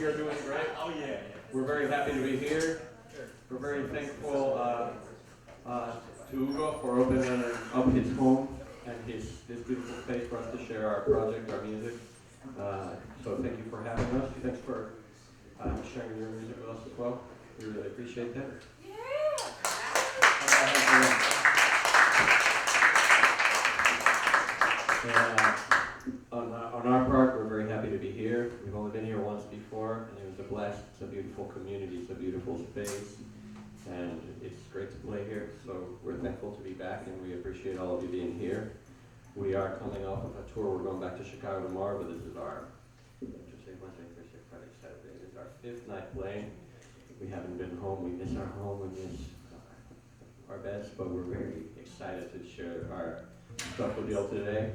you're doing great. Oh yeah. We're very happy to be here. We're very thankful to Hugo for opening up his home and this beautiful space for us to share our project, our music. So thank you for having us. Thanks for sharing your music with us as well. We really appreciate that. On our part, we're very happy to be here. We've only been here once before, and it was a blast. It's a beautiful community, it's a beautiful space, and it's great to play here. So we're thankful to be back, and we appreciate all of you being here. We are coming off of a tour. We're going back to Chicago tomorrow, but this is our Tuesday, Wednesday, Thursday, Friday, Saturday. This is our 5th night playing. We haven't been home. We miss our home. We miss our beds, but we're very excited to share our stuff with you all today.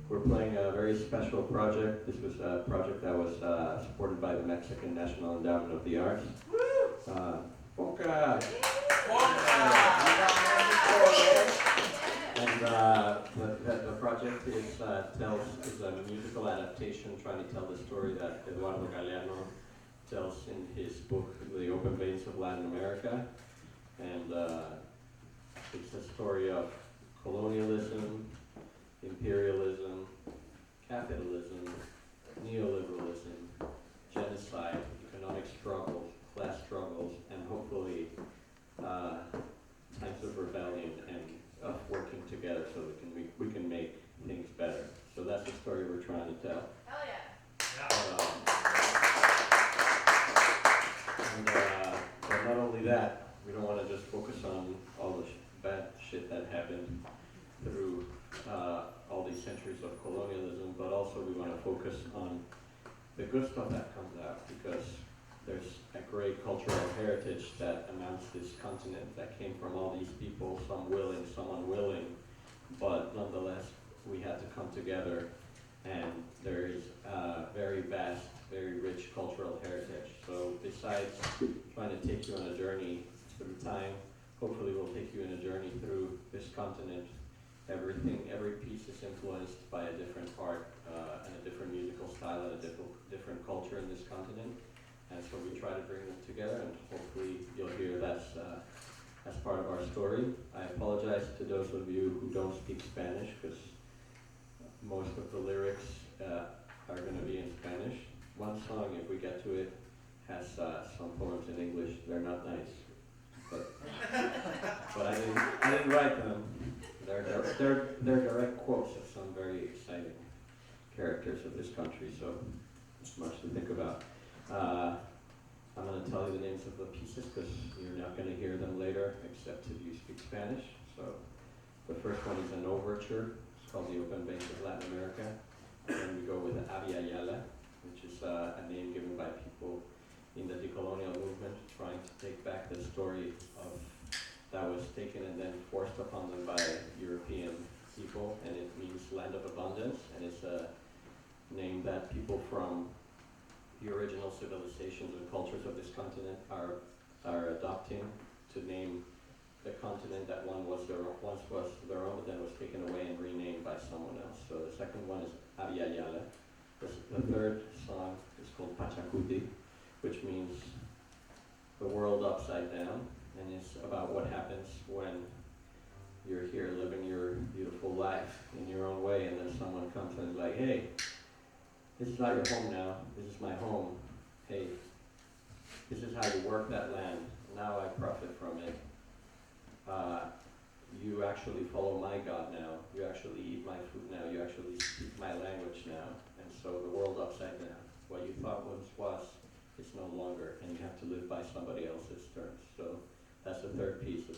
We're playing a very special project. This was a project that was supported by the Mexican National Endowment of the Arts. Boca! And the project is a musical adaptation trying to tell the story that Eduardo Galeano tells in his book, The Open Veins of Latin America. And it's a story of colonialism, imperialism, capitalism, neoliberalism, genocide, economic struggles, class struggles, and hopefully times of rebellion and of working together so we can make things better. So that's the story we're trying to tell. Hell yeah. But not only that, we don't want to just focus on all the bad shit that happened through all these centuries of colonialism, but also we want to focus on the good stuff that comes out, because there's a great cultural heritage that amounts this continent that came from all these people, some willing, some unwilling, but nonetheless we had to come together, and there is a very vast, very rich cultural heritage. So besides trying to take you on a journey through time, hopefully we'll take you on a journey through this continent. Every piece is influenced by a different art and a different musical style and a different culture in this continent. And so we try to bring them together, and hopefully you'll hear that's part of our story. I apologize to those of you who don't speak Spanish, because most of the lyrics are going to be in Spanish. One song, if we get to it, has some poems in English. They're not nice, but I didn't write them. They're direct quotes of some very exciting characters of this country, so much to think about. I'm going to tell you the names of the pieces because you're not going to hear them later, except if you speak Spanish. So the first one is an overture. It's called The Open Veins of Latin America. And then we go with Avia Yala, which is a name given by people in the decolonial movement, trying to take back the story of that was taken and then forced upon them by European people, and it means land of abundance, and it's a name that people from the original civilizations and cultures of this continent are adopting to name the continent that once was their own, but then was taken away and renamed by someone else. So the second one is Avia Yala. The third song is called Pachacuti, which means the world upside down. And it's about what happens when you're here living your beautiful life in your own way, and then someone comes and is like, hey, this is not your home now, this is my home. Hey, this is how you work that land. Now I profit from it. You actually follow my God now. You actually eat my food now. You actually speak my language now. And so the world upside down. What you thought was, it's no longer, and you have to live by somebody else's terms. So that's the third piece. The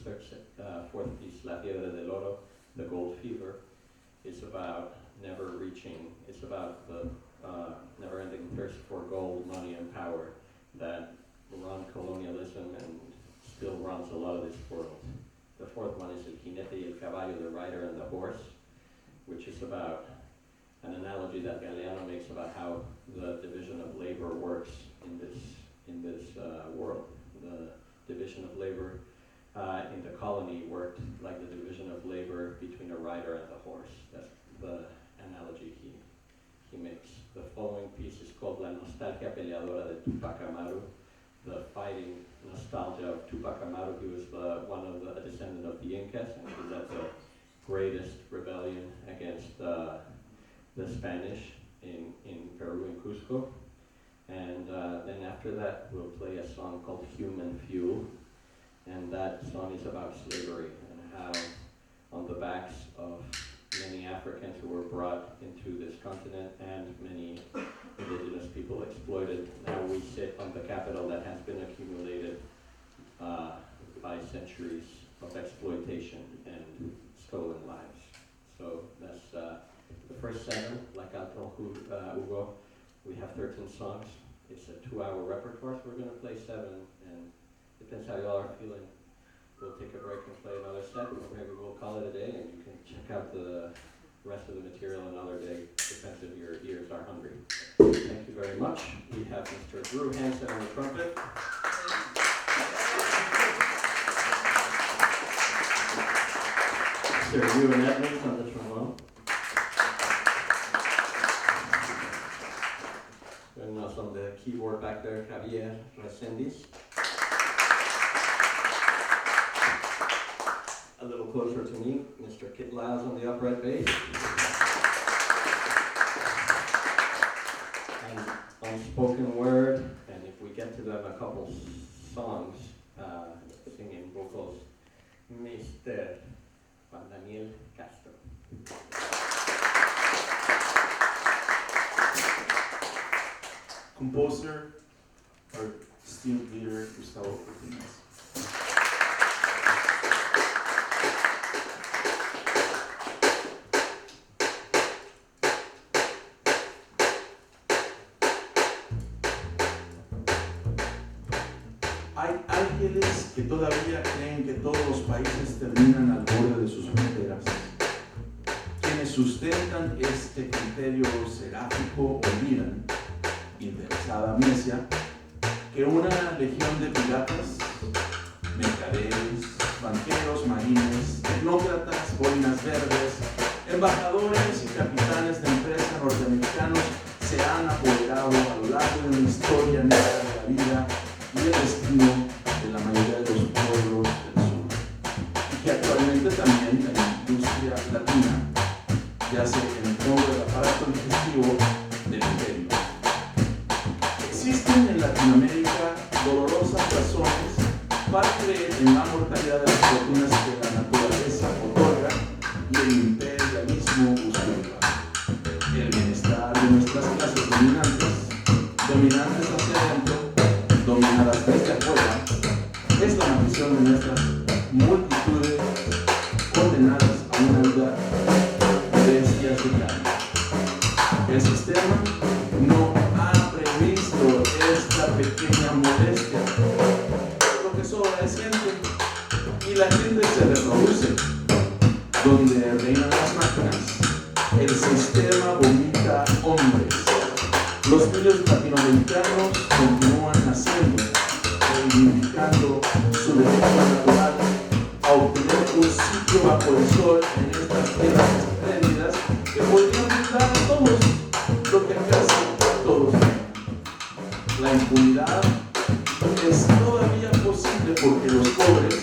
fourth piece, La Fiebre del Oro, the gold fever, is about never reaching. It's about the never-ending thirst for gold, money, and power that run colonialism and still runs a lot of this world. The fourth one is El Jinete y el Caballo, the rider and the horse, which is about an analogy that Galeano makes about how the division of labor works in this world. The division of labor in the colony worked like the division of labor between a rider and a horse. That's the analogy he makes. The following piece is called La la nostalgia peleadora de Tupac Amaru, the fighting nostalgia of Tupac Amaru. He was a descendant of the Incas, and he led the greatest rebellion against the Spanish in Peru, in Cusco. And then after that, we'll play a song called Human Fuel. And that song is about slavery and how on the backs of many Africans who were brought into this continent and many indigenous people exploited, now we sit on the capital that has been accumulated by centuries of exploitation and stolen lives. So that's the first 7, like I told Hugo, we have 13 songs. It's a 2-hour repertoire, so we're going to play 7, and depends how you all are feeling. We'll take a break and play another set, or maybe we'll call it a day, and you can check out the rest of the material another day. Depends if your ears are hungry. Thank you very much. We have Mr. Drew Hansen on the trumpet. Mr. Ewan Edmonds on the trombone. And also on the keyboard back there, Javier Resendiz. A little closer to me, Mr. Kit Lyles on the upright bass. And on spoken word, and if we get to them a couple songs, singing vocals, Mr. Juan Daniel Castro. Composer, our esteemed leader, Gustavo Cortinas. Hay ángeles que todavía creen que todos los países terminan al borde de sus fronteras. Quienes sustentan este criterio seráfico olvidan, interesada amnesia, que una legión de piratas, mercaderes, banqueros, marines, tecnócratas, boinas verdes, embajadores y capitanes de empresas norteamericanos se han apoderado a lo largo de una historia negra de la vida y el destino de la mayoría de los pueblos del sur, y que actualmente también la industria latina yace en el fondo del aparato digestivo del imperio. Existen en Latinoamérica dolorosas razones para creer en la mortalidad de las fortunas que la naturaleza otorga y el imperialismo usurpa. El bienestar de nuestras clases dominantes hacia adentro, dominadas desde afuera, es la maldición de nuestras multitudes condenadas a una vida de bestias de carne. El sistema no ha previsto esta pequeña molestia. Lo que sobra es gente y la gente se reproduce. Donde reinan las máquinas, el sistema vomita hombres. Los niños latinoamericanos continúan naciendo, reivindicando su derecho natural a obtener un sitio bajo el sol en estas tierras espléndidas que podrían brindar a todos lo que casi todos tienen. La impunidad es todavía posible porque los pobres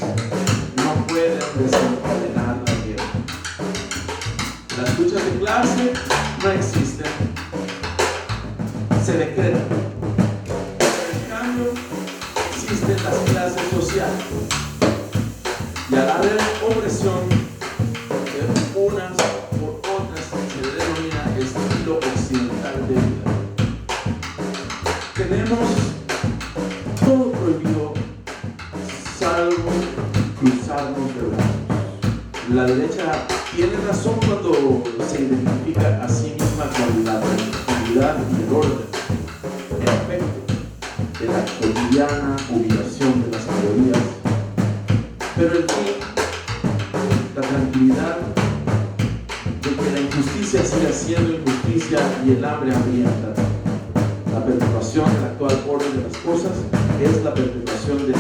no pueden desencadenar la guerra. Las luchas de clase no existen, se decretan. En cambio, existen las clases sociales. Y a la opresión de unas por otras se le denomina estilo occidental de vida. Tenemos todo prohibido, salvo cruzarnos de brazos. La derecha tiene razón cuando se identifica a sí misma con la tranquilidad y el orden, el efecto de la cotidiana ubicación de las mayorías. Pero el fin, la tranquilidad de que la injusticia siga siendo injusticia y el hambre hambrienta. La perpetuación del actual orden de las cosas es la perpetuación del